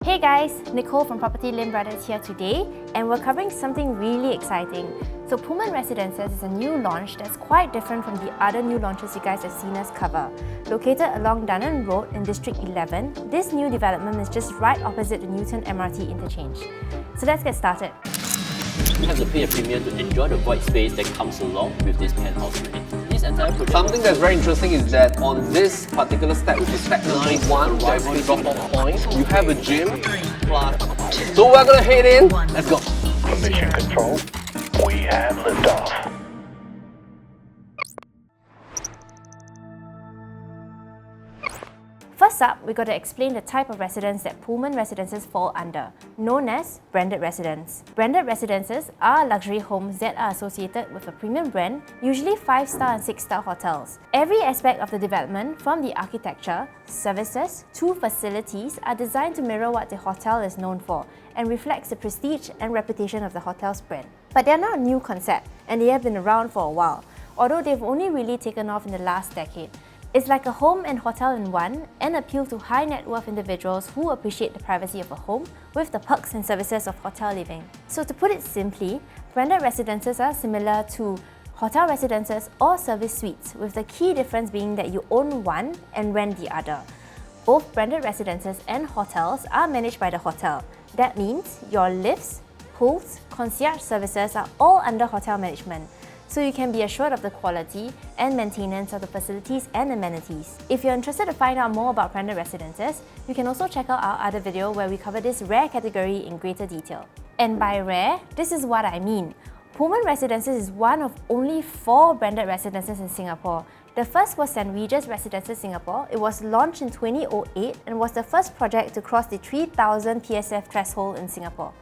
Hey guys, Nicole from Property Lim Brothers here today, and we're covering something really exciting. So Pullman Residences is a new launch that's quite different from the other new launches you guys have seen us cover. Located along Dunnan Road in District 11, this new development is just right opposite the Newton MRT interchange. So let's get started. You have to pay a premium to enjoy the void space that comes along with this penthouse unit. This entire project. Something that's very interesting is that on this particular step, which is step number 1, there's a drop-off point. You have a gym. So we're gonna head in. Let's go. Mission control, we have liftoff. First up, we got to explain the type of residence that Pullman Residences fall under, known as branded residence. Branded residences are luxury homes that are associated with a premium brand, usually 5-star and 6-star hotels. Every aspect of the development, from the architecture, services, to facilities, are designed to mirror what the hotel is known for and reflects the prestige and reputation of the hotel's brand. But they're not a new concept, and they have been around for a while, although they've only really taken off in the last decade. It's like a home and hotel in one, and appeal to high net worth individuals who appreciate the privacy of a home with the perks and services of hotel living. So to put it simply, branded residences are similar to hotel residences or service suites, with the key difference being that you own one and rent the other. Both branded residences and hotels are managed by the hotel. That means your lifts, pools, concierge services are all under hotel management, so you can be assured of the quality and maintenance of the facilities and amenities. If you're interested to find out more about branded residences, you can also check out our other video where we cover this rare category in greater detail. And by rare, this is what I mean. Pullman Residences is one of only 4 branded residences in Singapore. The first was St. Regis Residences Singapore. It was launched in 2008 and was the first project to cross the 3,000 PSF threshold in Singapore.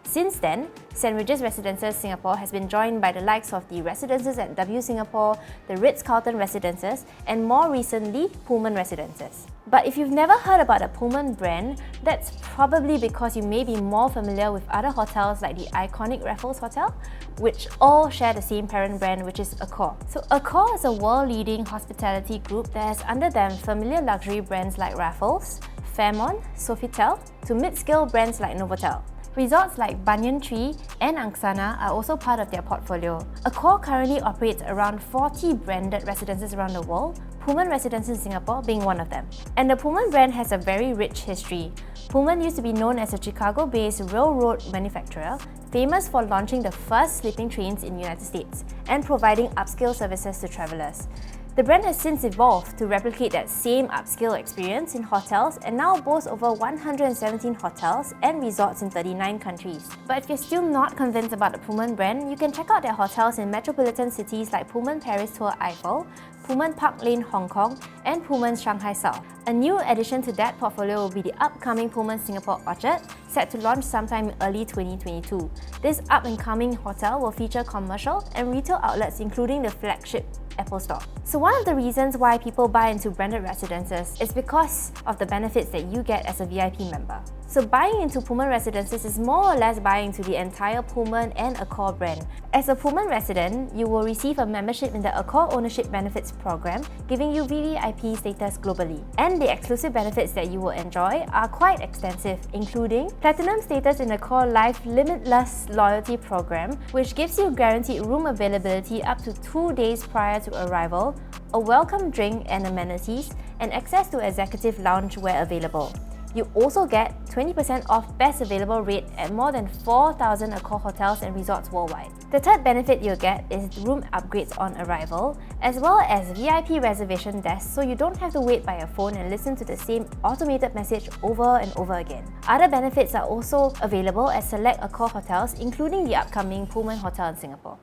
Since then, St. Regis Residences Singapore has been joined by the likes of the Residences at W Singapore, the Ritz-Carlton Residences, and more recently, Pullman Residences. But if you've never heard about the Pullman brand, that's probably because you may be more familiar with other hotels like the iconic Raffles Hotel, which all share the same parent brand, which is Accor. So Accor is a world-leading hospitality group that has under them familiar luxury brands like Raffles, Fairmont, Sofitel, to mid-scale brands like Novotel. Resorts like Banyan Tree and Angsana are also part of their portfolio. Accor currently operates around 40 branded residences around the world, Pullman Residences in Singapore being one of them. And the Pullman brand has a very rich history. Pullman used to be known as a Chicago-based railroad manufacturer, famous for launching the first sleeping trains in the United States and providing upscale services to travelers. The brand has since evolved to replicate that same upscale experience in hotels and now boasts over 117 hotels and resorts in 39 countries. But if you're still not convinced about the Pullman brand, you can check out their hotels in metropolitan cities like Pullman Paris Tour Eiffel, Pullman Park Lane Hong Kong, and Pullman Shanghai South. A new addition to that portfolio will be the upcoming Pullman Singapore Orchard, set to launch sometime in early 2022. This up-and-coming hotel will feature commercial and retail outlets including the flagship Apple Store. So one of the reasons why people buy into branded residences is because of the benefits that you get as a VIP member. So buying into Pullman Residences is more or less buying into the entire Pullman and Accor brand. As a Pullman resident, you will receive a membership in the Accor Ownership Benefits Program, giving you VVIP status globally. And the exclusive benefits that you will enjoy are quite extensive, including Platinum status in the Accor Life Limitless Loyalty Program, which gives you guaranteed room availability up to 2 days prior to arrival, a welcome drink and amenities, and access to executive lounge where available. You also get 20% off best available rate at more than 4,000 Accor hotels and resorts worldwide. The third benefit you'll get is room upgrades on arrival, as well as VIP reservation desks, so you don't have to wait by your phone and listen to the same automated message over and over again. Other benefits are also available at select Accor hotels, including the upcoming Pullman Hotel in Singapore.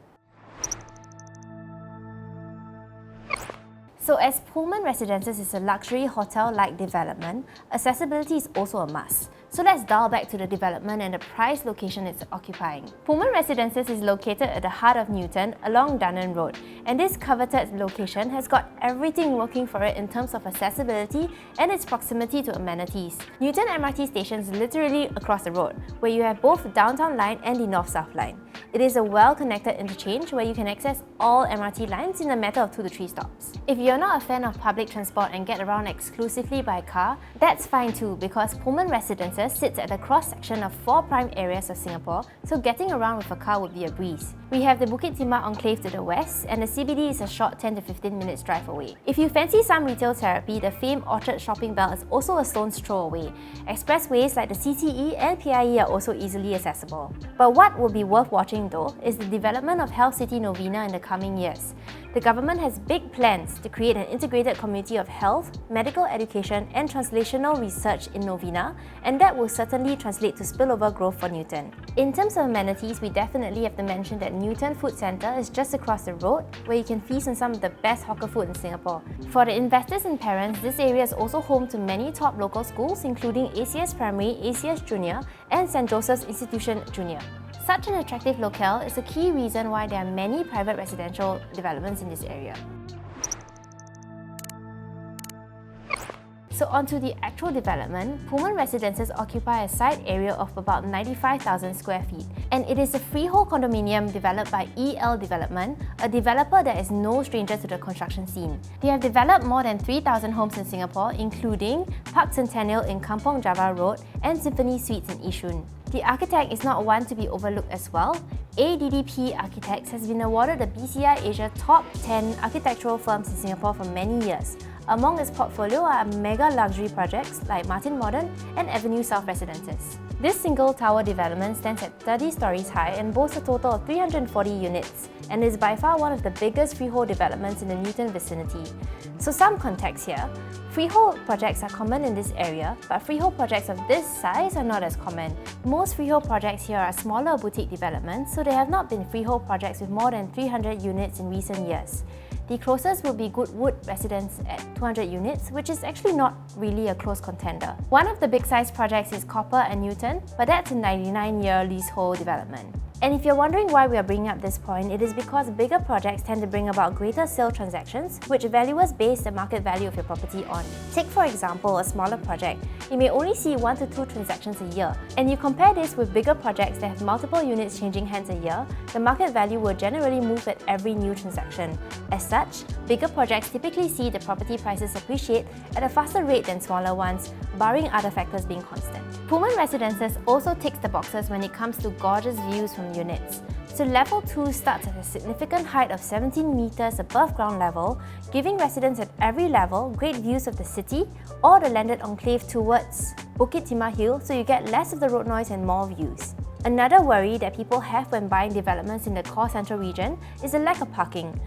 So as Pullman Residences is a luxury hotel-like development, accessibility is also a must. So let's dial back to the development and the price location it's occupying. Pullman Residences is located at the heart of Newton along Dunnan Road, and this coveted location has got everything working for it in terms of accessibility and its proximity to amenities. Newton MRT station is literally across the road, where you have both the Downtown Line and the North-South Line. It is a well-connected interchange where you can access all MRT lines in a matter of 2 to 3 stops. If you're not a fan of public transport and get around exclusively by car, that's fine too, because Pullman Residences Residences sits at the cross-section of 4 prime areas of Singapore, so getting around with a car would be a breeze. We have the Bukit Timah Enclave to the west, and the CBD is a short 10 to 15 minutes drive away. If you fancy some retail therapy, the famed Orchard Shopping Belt is also a stone's throw away. Expressways like the CTE and PIE are also easily accessible. But what will be worth watching though is the development of Health City Novena in the coming years. The government has big plans to create an integrated community of health, medical education and translational research in Novena, and that will certainly translate to spillover growth for Newton. In terms of amenities, we definitely have to mention that Newton Food Centre is just across the road, where you can feast on some of the best hawker food in Singapore. For the investors and parents, this area is also home to many top local schools including ACS Primary, ACS Junior and St. Joseph's Institution Junior. Such an attractive locale is a key reason why there are many private residential developments in this area. So onto the actual development, Pullman Residences occupy a site area of about 95,000 square feet, and it is a freehold condominium developed by EL Development, a developer that is no stranger to the construction scene. They have developed more than 3,000 homes in Singapore, including Park Centennial in Kampong Java Road and Symphony Suites in Yishun. The architect is not one to be overlooked as well. ADDP Architects has been awarded the BCI Asia Top 10 Architectural Firms in Singapore for many years. Among its portfolio are mega luxury projects like Martin Modern and Avenue South Residences. This single tower development stands at 30 stories high and boasts a total of 340 units, and is by far one of the biggest freehold developments in the Newton vicinity. So some context here. Freehold projects are common in this area, but freehold projects of this size are not as common. Most freehold projects here are smaller boutique developments, so there have not been freehold projects with more than 300 units in recent years. The closest will be Goodwood Residence at 200 units, which is actually not really a close contender. One of the big size projects is Copper and Newton, but that's a 99-year leasehold development. And if you're wondering why we are bringing up this point, it is because bigger projects tend to bring about greater sale transactions, which valuers base the market value of your property on. Take for example a smaller project. You may only see 1 to 2 transactions a year, and you compare this with bigger projects that have multiple units changing hands a year, the market value will generally move at every new transaction. As such, bigger projects typically see the property prices appreciate at a faster rate than smaller ones, barring other factors being constant. Pullman Residences also ticks the boxes when it comes to gorgeous views from units. So level 2 starts at a significant height of 17 meters above ground level, giving residents at every level great views of the city or the landed enclave towards Bukit Timah Hill, so you get less of the road noise and more views. Another worry that people have when buying developments in the core central region is the lack of parking.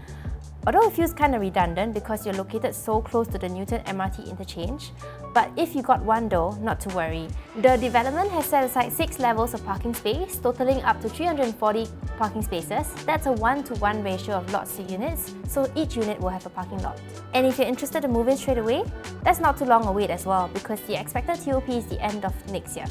Although it feels kind of redundant because you're located so close to the Newton MRT interchange, but if you got one though, not to worry. The development has set aside 6 levels of parking space, totaling up to 340 parking spaces. That's a 1-to-1 ratio of lots to units, so each unit will have a parking lot. And if you're interested to move in straight away, that's not too long a wait as well, because the expected TOP is the end of next year.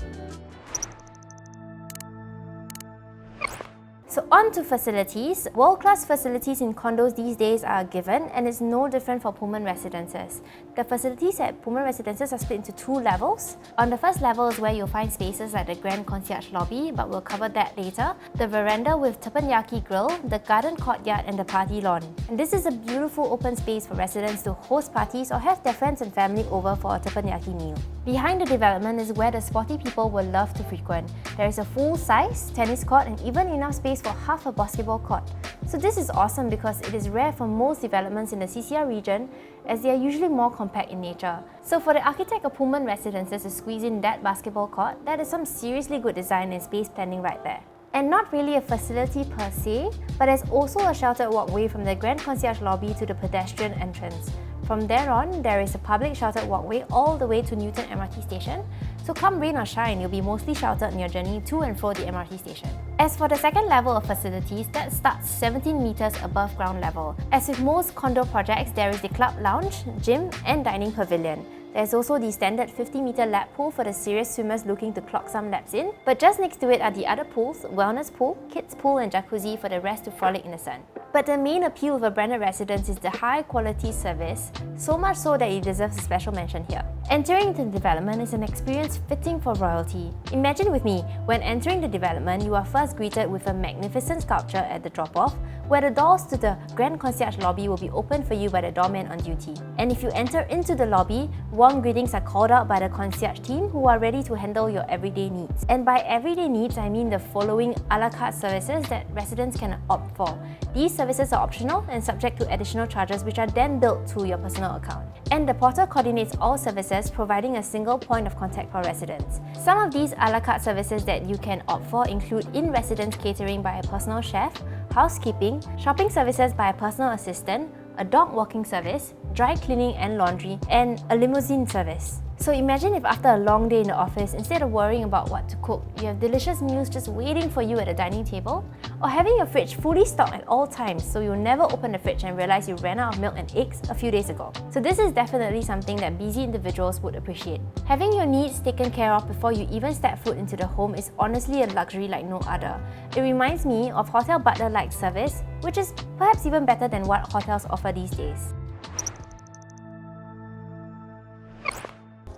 So on to facilities. World-class facilities in condos these days are a given, and it's no different for Pullman Residences. The facilities at Pullman Residences are split into 2 levels. On the first level is where you'll find spaces like the Grand Concierge Lobby, but we'll cover that later, the veranda with teppanyaki grill, the garden courtyard and the party lawn. And this is a beautiful open space for residents to host parties or have their friends and family over for a teppanyaki meal. Behind the development is where the sporty people will love to frequent. There is a full-size tennis court and even enough space for half a basketball court. So this is awesome because it is rare for most developments in the CCR region, as they are usually more compact in nature. So for the architect of Pullman Residences to squeeze in that basketball court, that is some seriously good design and space planning right there. And not really a facility per se, but there's also a sheltered walkway from the Grand Concierge Lobby to the pedestrian entrance. From there on, there is a public sheltered walkway all the way to Newton MRT station, so come rain or shine, you'll be mostly sheltered on your journey to and fro the MRT station. As for the second level of facilities, that starts 17 meters above ground level. As with most condo projects, there is the club lounge, gym and dining pavilion. There's also the standard 50-meter lap pool for the serious swimmers looking to clock some laps in, but just next to it are the other pools, wellness pool, kids pool and jacuzzi for the rest to frolic in the sun. But the main appeal of a branded residence is the high-quality service, so much so that it deserves a special mention here. Entering into the development is an experience fitting for royalty. Imagine with me, when entering the development, you are first greeted with a magnificent sculpture at the drop-off, where the doors to the Grand Concierge lobby will be opened for you by the doorman on duty. And if you enter into the lobby, warm greetings are called out by the concierge team who are ready to handle your everyday needs. And by everyday needs, I mean the following a la carte services that residents can opt for. These services are optional and subject to additional charges which are then billed to your personal account. And the porter coordinates all services, providing a single point of contact for residents. Some of these a la carte services that you can opt for include in-residence catering by a personal chef, housekeeping, shopping services by a personal assistant, a dog walking service, dry cleaning and laundry, and a limousine service. So imagine if after a long day in the office, instead of worrying about what to cook, you have delicious meals just waiting for you at the dining table, or having your fridge fully stocked at all times so you'll never open the fridge and realize you ran out of milk and eggs a few days ago. So this is definitely something that busy individuals would appreciate. Having your needs taken care of before you even step foot into the home is honestly a luxury like no other. It reminds me of hotel butler-like service, which is perhaps even better than what hotels offer these days.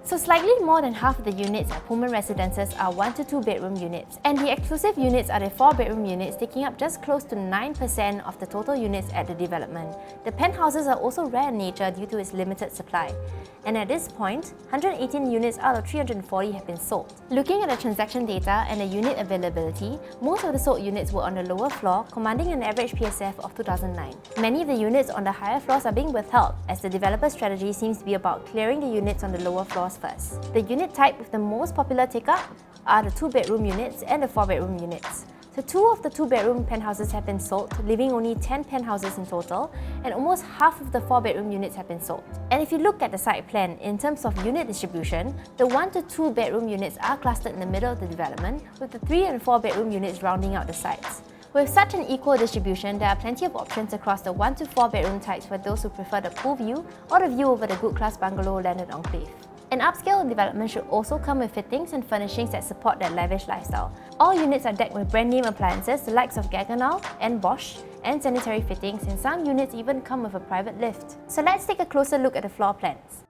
So slightly more than half of the units at Pullman Residences are 1 to 2 bedroom units, and the exclusive units are the 4 bedroom units, taking up just close to 9% of the total units at the development. The penthouses are also rare in nature due to its limited supply. And at this point, 118 units out of 340 have been sold. Looking at the transaction data and the unit availability, most of the sold units were on the lower floor, commanding an average PSF of 2009. Many of the units on the higher floors are being withheld, as the developer's strategy seems to be about clearing the units on the lower floors first. The unit type with the most popular take-up are the 2-bedroom units and the 4-bedroom units. So 2 of the 2-bedroom penthouses have been sold, leaving only 10 penthouses in total, and almost half of the 4-bedroom units have been sold. And if you look at the site plan, in terms of unit distribution, the 1 to 2 bedroom units are clustered in the middle of the development, with the 3 and 4 bedroom units rounding out the sites. With such an equal distribution, there are plenty of options across the 1 to 4 bedroom types for those who prefer the pool view or the view over the good class bungalow landed enclave. An upscale development should also come with fittings and furnishings that support that lavish lifestyle. All units are decked with brand name appliances, the likes of Gaggenau and Bosch, and sanitary fittings, and some units even come with a private lift. So let's take a closer look at the floor plans.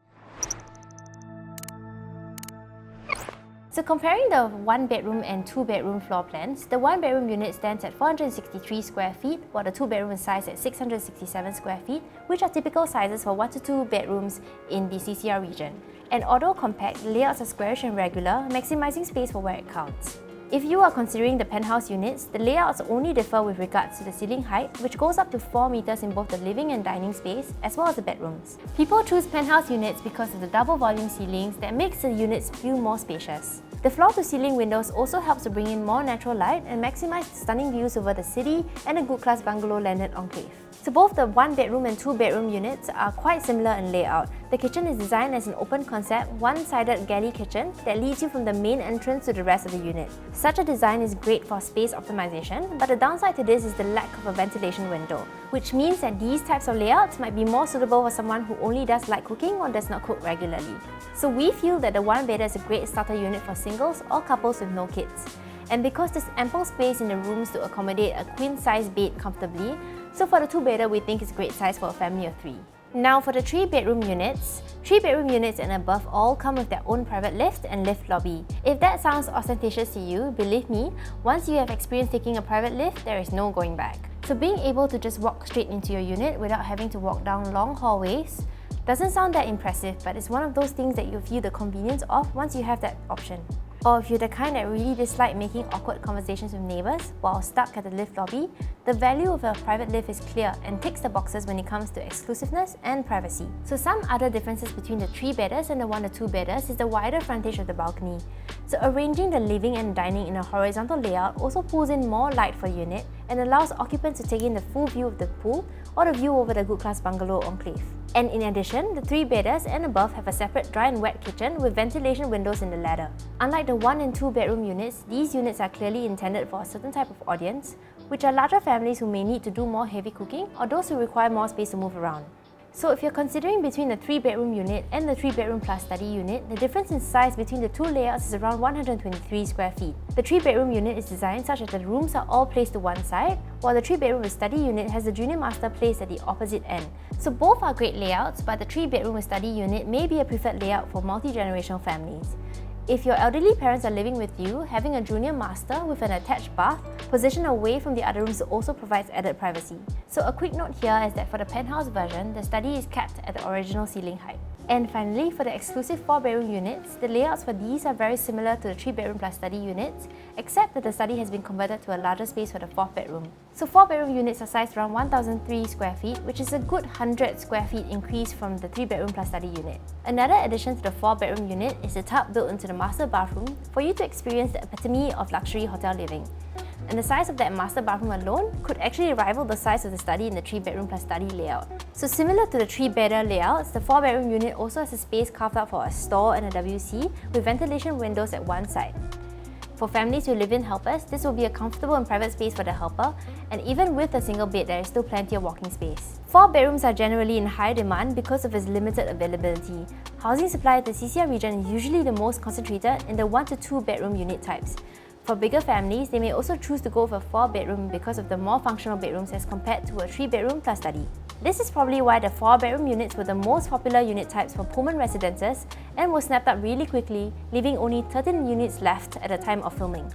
So comparing the 1-bedroom and 2-bedroom floor plans, the 1-bedroom unit stands at 463 square feet, while the 2-bedroom is sized at 667 square feet, which are typical sizes for 1 to 2 bedrooms in the CCR region. And although compact, the layouts are squarish and regular, maximizing space for where it counts. If you are considering the penthouse units, the layouts only differ with regards to the ceiling height, which goes up to 4 meters in both the living and dining space, as well as the bedrooms. People choose penthouse units because of the double volume ceilings that makes the units feel more spacious. The floor-to-ceiling windows also helps to bring in more natural light and maximize the stunning views over the city and a good class bungalow landed enclave. So both the 1-bedroom and 2-bedroom units are quite similar in layout. The kitchen is designed as an open concept, one-sided galley kitchen that leads you from the main entrance to the rest of the unit. Such a design is great for space optimization, but the downside to this is the lack of a ventilation window, which means that these types of layouts might be more suitable for someone who only does light cooking or does not cook regularly. So we feel that the 1-bedder is a great starter unit for singles or couples with no kids. And because there's ample space in the rooms to accommodate a queen-size bed comfortably, so for the 2-bedder we think it's a great size for a family of 3. Now for the 3-bedroom units, 3-bedroom units and above all come with their own private lift and lift lobby. If that sounds ostentatious to you, believe me, once you have experienced taking a private lift, there is no going back. So being able to just walk straight into your unit without having to walk down long hallways doesn't sound that impressive, but it's one of those things that you'll feel the convenience of once you have that option. Or if you're the kind that really dislike making awkward conversations with neighbours while stuck at the lift lobby, the value of a private lift is clear and ticks the boxes when it comes to exclusiveness and privacy. So some other differences between the 3-bedders and the 1 to 2-bedders is the wider frontage of the balcony. So arranging the living and dining in a horizontal layout also pulls in more light for the unit and allows occupants to take in the full view of the pool or the view over the good class bungalow enclave. And in addition, the 3-bedders and above have a separate dry and wet kitchen with ventilation windows in the ladder. Unlike the 1 and 2 bedroom units, these units are clearly intended for a certain type of audience, which are larger families who may need to do more heavy cooking or those who require more space to move around. So if you're considering between the 3-bedroom unit and the 3-bedroom plus study unit, the difference in size between the two layouts is around 123 square feet. The 3-bedroom unit is designed such that the rooms are all placed to one side, while the 3-bedroom with study unit has the junior master placed at the opposite end. So both are great layouts, but the 3-bedroom with study unit may be a preferred layout for multi-generational families. If your elderly parents are living with you, having a junior master with an attached bath positioned away from the other rooms also provides added privacy. So a quick note here is that for the penthouse version, the study is capped at the original ceiling height. And finally, for the exclusive 4-bedroom units, the layouts for these are very similar to the 3-bedroom plus study units, except that the study has been converted to a larger space for the 4th bedroom. So 4-bedroom units are sized around 1,003 square feet, which is a good 100 square feet increase from the 3-bedroom plus study unit. Another addition to the 4-bedroom unit is the tub built into the master bathroom for you to experience the epitome of luxury hotel living. And the size of that master bathroom alone could actually rival the size of the study in the 3-bedroom plus study layout. So similar to the 3-bedder layouts, the 4-bedroom unit also has a space carved out for a store and a WC with ventilation windows at one side. For families who live in helpers, this will be a comfortable and private space for the helper, and even with a single bed, there is still plenty of walking space. 4 bedrooms are generally in high demand because of its limited availability. Housing supply in the CCR region is usually the most concentrated in the 1 to 2 bedroom unit types. For bigger families, they may also choose to go with a 4-bedroom because of the more functional bedrooms as compared to a 3-bedroom plus study. This is probably why the 4-bedroom units were the most popular unit types for Pullman residences and were snapped up really quickly, leaving only 13 units left at the time of filming.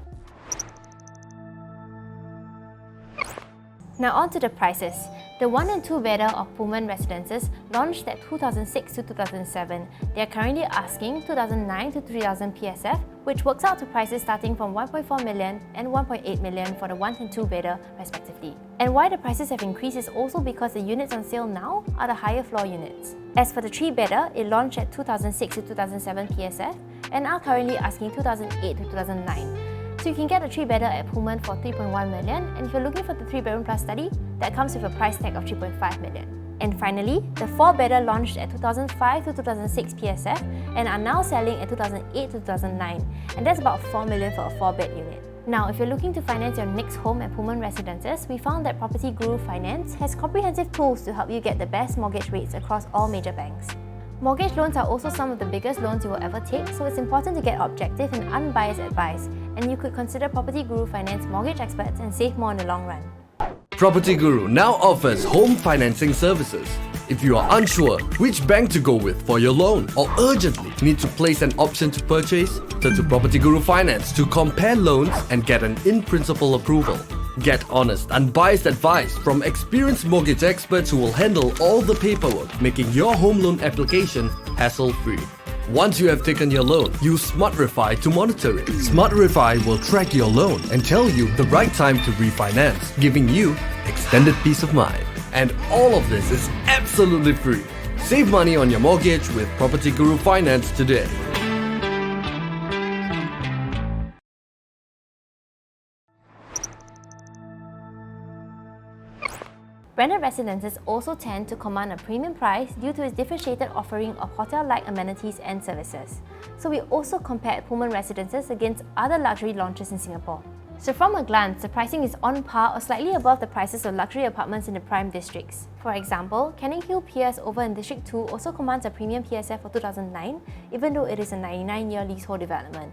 Now on to the prices. The 1 and 2 bedder of Pullman residences launched at 2006 to 2007. They are currently asking 2,009 to 3,000 PSF, which works out to prices starting from 1.4 million and 1.8 million for the 1 and 2 bedder respectively. And why the prices have increased is also because the units on sale now are the higher floor units. As for the 3 bedder, it launched at 2006 to 2007 PSF and are currently asking 2008 to 2009. So you can get a 3-bedder at Pullman for 3.1 million, and if you're looking for the 3-bedroom plus study, that comes with a price tag of 3.5 million. And finally, the 4-bedder launched at 2005 to 2006 PSF and are now selling at 2008 to 2009, and that's about 4 million for a 4-bed unit. Now, if you're looking to finance your next home at Pullman Residences, we found that Property Guru Finance has comprehensive tools to help you get the best mortgage rates across all major banks. Mortgage loans are also some of the biggest loans you will ever take, so it's important to get objective and unbiased advice, and you could consider Property Guru Finance mortgage experts and save more in the long run. Property Guru now offers home financing services. If you are unsure which bank to go with for your loan or urgently need to place an option to purchase, turn to Property Guru Finance to compare loans and get an in-principle approval. Get honest, unbiased advice from experienced mortgage experts who will handle all the paperwork, making your home loan application hassle-free. Once you have taken your loan, use SmartRefi to monitor it. SmartRefi will track your loan and tell you the right time to refinance, giving you extended peace of mind. And all of this is absolutely free. Save money on your mortgage with Property Guru Finance today. Branded residences also tend to command a premium price due to its differentiated offering of hotel-like amenities and services. So we also compared Pullman Residences against other luxury launches in Singapore. So from a glance, the pricing is on par or slightly above the prices of luxury apartments in the prime districts. For example, Canning Hill PS over in District 2 also commands a premium PSF for 2009, even though it is a 99-year leasehold development.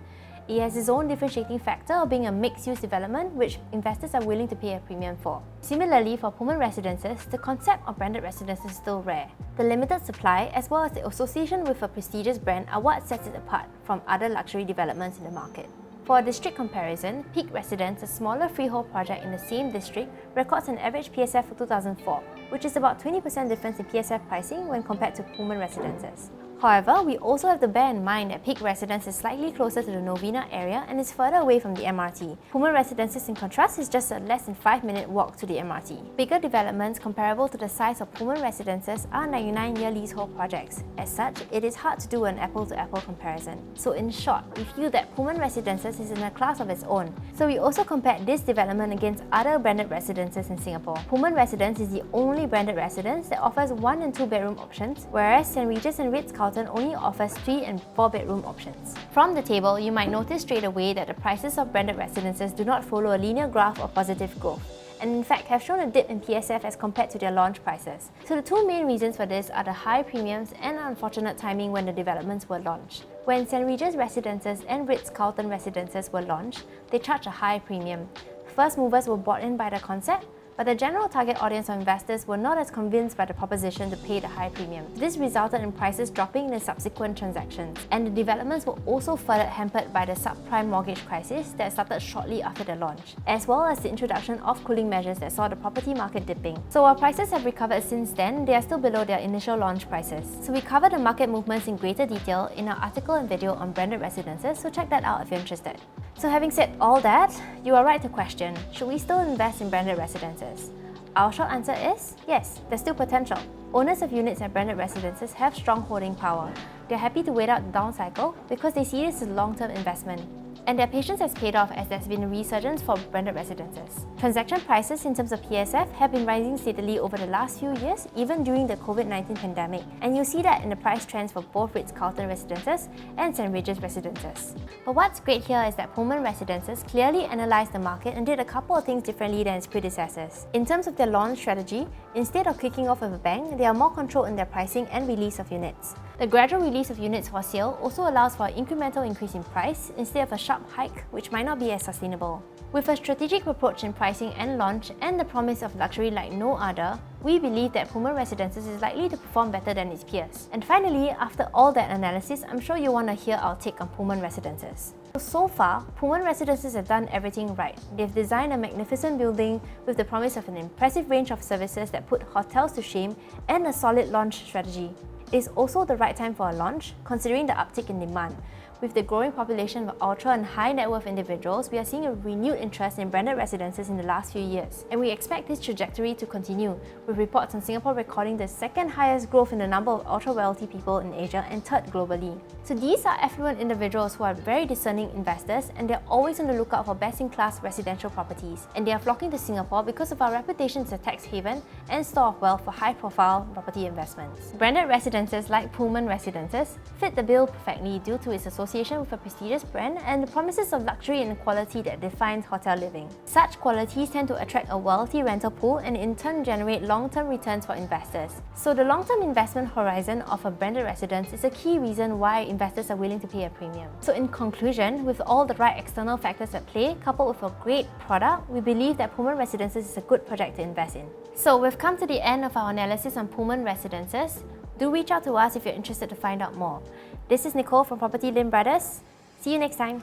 It has its own differentiating factor of being a mixed-use development which investors are willing to pay a premium for. Similarly, for Pullman Residences, the concept of branded residences is still rare. The limited supply as well as the association with a prestigious brand are what sets it apart from other luxury developments in the market. For a district comparison, Peak Residence, a smaller freehold project in the same district, records an average PSF for 2004, which is about 20% difference in PSF pricing when compared to Pullman Residences. However, we also have to bear in mind that Peak Residence is slightly closer to the Novena area and is further away from the MRT. Pullman Residences, in contrast, is just a less than 5-minute walk to the MRT. Bigger developments comparable to the size of Pullman Residences are 99-year leasehold projects. As such, it is hard to do an apple-to-apple comparison. So in short, we feel that Pullman Residences is in a class of its own. So we also compared this development against other branded residences in Singapore. Pullman Residence is the only branded residence that offers 1 and 2 bedroom options, whereas St. Regis and Ritz-Carlton only offers 3 and 4 bedroom options. From the table, you might notice straight away that the prices of branded residences do not follow a linear graph of positive growth, and in fact have shown a dip in PSF as compared to their launch prices. So the two main reasons for this are the high premiums and unfortunate timing when the developments were launched. When St. Regis Residences and Ritz-Carlton Residences were launched, they charged a high premium. First movers were bought in by the concept, but the general target audience of investors were not as convinced by the proposition to pay the high premium. This resulted in prices dropping in the subsequent transactions, and the developments were also further hampered by the subprime mortgage crisis that started shortly after the launch, as well as the introduction of cooling measures that saw the property market dipping. So while prices have recovered since then, they are still below their initial launch prices. So we cover the market movements in greater detail in our article and video on branded residences, so check that out if you're interested. So having said all that, you are right to question, should we still invest in branded residences? Our short answer is yes, there's still potential. Owners of units at branded residences have strong holding power. They're happy to wait out the down cycle because they see this as a long-term investment. And their patience has paid off as there's been a resurgence for branded residences. Transaction prices in terms of PSF have been rising steadily over the last few years, even during the COVID-19 pandemic, and you'll see that in the price trends for both Ritz-Carlton residences and St. Regis residences. But what's great here is that Pullman Residences clearly analysed the market and did a couple of things differently than its predecessors. In terms of their launch strategy, instead of kicking off with a bang, they are more controlled in their pricing and release of units. The gradual release of units for sale also allows for an incremental increase in price instead of a sharp hike, which might not be as sustainable. With a strategic approach in pricing and launch and the promise of luxury like no other, we believe that Pullman Residences is likely to perform better than its peers. And finally, after all that analysis, I'm sure you want to hear our take on Pullman Residences. So far, Pullman Residences have done everything right. They've designed a magnificent building with the promise of an impressive range of services that put hotels to shame and a solid launch strategy. It is also the right time for a launch, considering the uptick in demand. With the growing population of ultra and high net worth individuals, we are seeing a renewed interest in branded residences in the last few years. And we expect this trajectory to continue, with reports on Singapore recording the second highest growth in the number of ultra wealthy people in Asia and third globally. So these are affluent individuals who are very discerning investors, and they're always on the lookout for best-in-class residential properties. And they are flocking to Singapore because of our reputation as a tax haven and store of wealth for high-profile property investments. Branded residences like Pullman Residences fit the bill perfectly due to its association with a prestigious brand and the promises of luxury and quality that defines hotel living. Such qualities tend to attract a wealthy rental pool and in turn generate long-term returns for investors. So the long-term investment horizon of a branded residence is a key reason why investors are willing to pay a premium. So in conclusion, with all the right external factors at play, coupled with a great product, we believe that Pullman Residences is a good project to invest in. So we've come to the end of our analysis on Pullman Residences. Do reach out to us if you're interested to find out more. This is Nicole from Property Lim Brothers. See you next time.